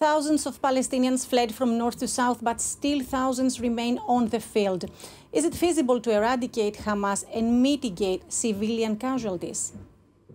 Thousands of Palestinians fled from north to south, but still thousands remain on the field. Is it feasible to eradicate Hamas and mitigate civilian casualties?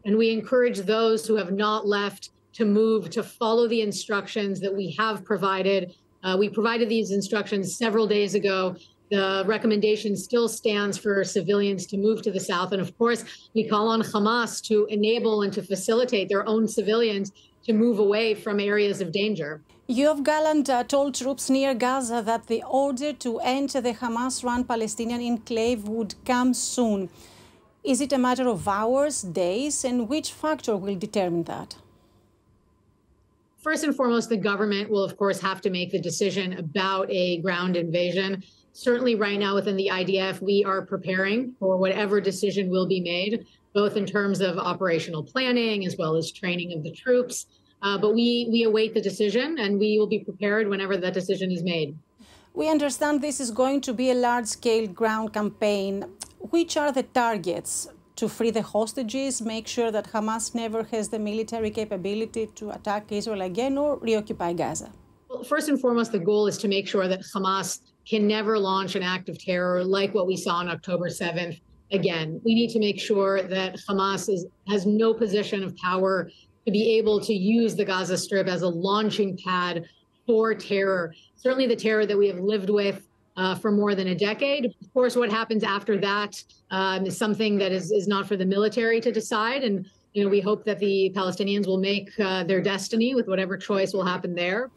And we encourage those who have not left to move, to follow the instructions that we have provided. We provided these instructions several days ago. The recommendation still stands for civilians to move to the south. And of course, we call on Hamas to enable and to facilitate their own civilians to move away from areas of danger. Yoav Gallant told troops near Gaza that the order to enter the Hamas-run Palestinian enclave would come soon. Is it a matter of hours, days, and which factor will determine that? First and foremost, the government will, of course, have to make the decision about a ground invasion. Certainly right now within the IDF, we are preparing for whatever decision will be made, both in terms of operational planning as well as training of the troops. But we await the decision, and we will be prepared whenever that decision is made. We understand this is going to be a large-scale ground campaign. Which are the targets? To free the hostages, make sure that Hamas never has the military capability to attack Israel again, or reoccupy Gaza? Well, first and foremost, the goal is to make sure that Hamas can never launch an act of terror like what we saw on October 7th again. We need to make sure that Hamas has no position of power to be able to use the Gaza Strip as a launching pad for terror. Certainly the terror that we have lived with for more than a decade. Of course, what happens after that is something that is not for the military to decide. And we hope that the Palestinians will make their destiny with whatever choice will happen there.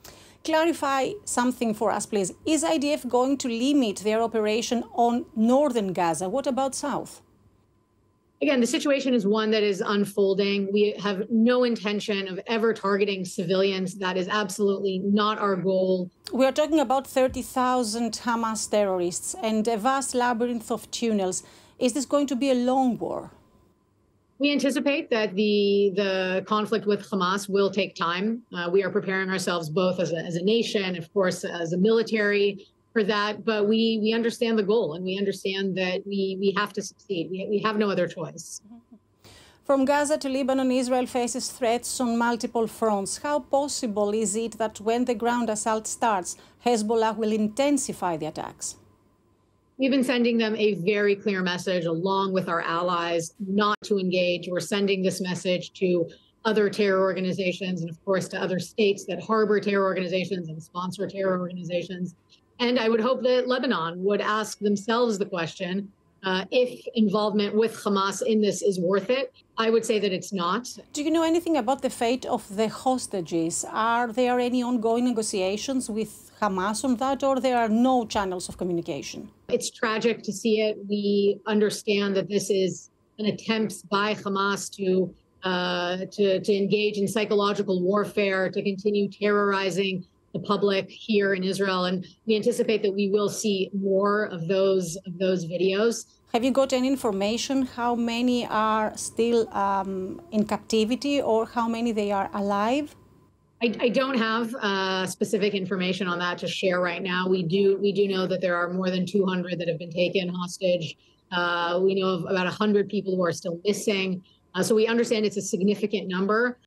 Clarify something for us, please. Is IDF going to limit their operation on northern Gaza? What about south? Again, the situation is one that is unfolding. We have no intention of ever targeting civilians. That is absolutely not our goal. We are talking about 30,000 Hamas terrorists and a vast labyrinth of tunnels. Is this going to be a long war? We anticipate that the conflict with Hamas will take time. We are preparing ourselves both as a nation, of course, as a military for that. But we understand the goal, and we understand that we have to succeed. We have no other choice. From Gaza to Lebanon, Israel faces threats on multiple fronts. How possible is it that when the ground assault starts, Hezbollah will intensify the attacks? We've been sending them a very clear message, along with our allies, not to engage. We're sending this message to other terror organizations and, of course, to other states that harbor terror organizations and sponsor terror organizations. And I would hope that Lebanon would ask themselves the question, if involvement with Hamas in this is worth it. I would say that it's not. Do you know anything about the fate of the hostages? Are there any ongoing negotiations with Hamas on that, or there are no channels of communication? It's tragic to see it. We understand that this is an attempt by Hamas to engage in psychological warfare, to continue terrorizing the public here in Israel, and we anticipate that we will see more of those videos. Have you got any information how many are still in captivity, or how many they are alive? I don't have specific information on that to share right now. We do know that there are more than 200 that have been taken hostage. We know of about 100 people who are still missing. So we understand it's a significant number.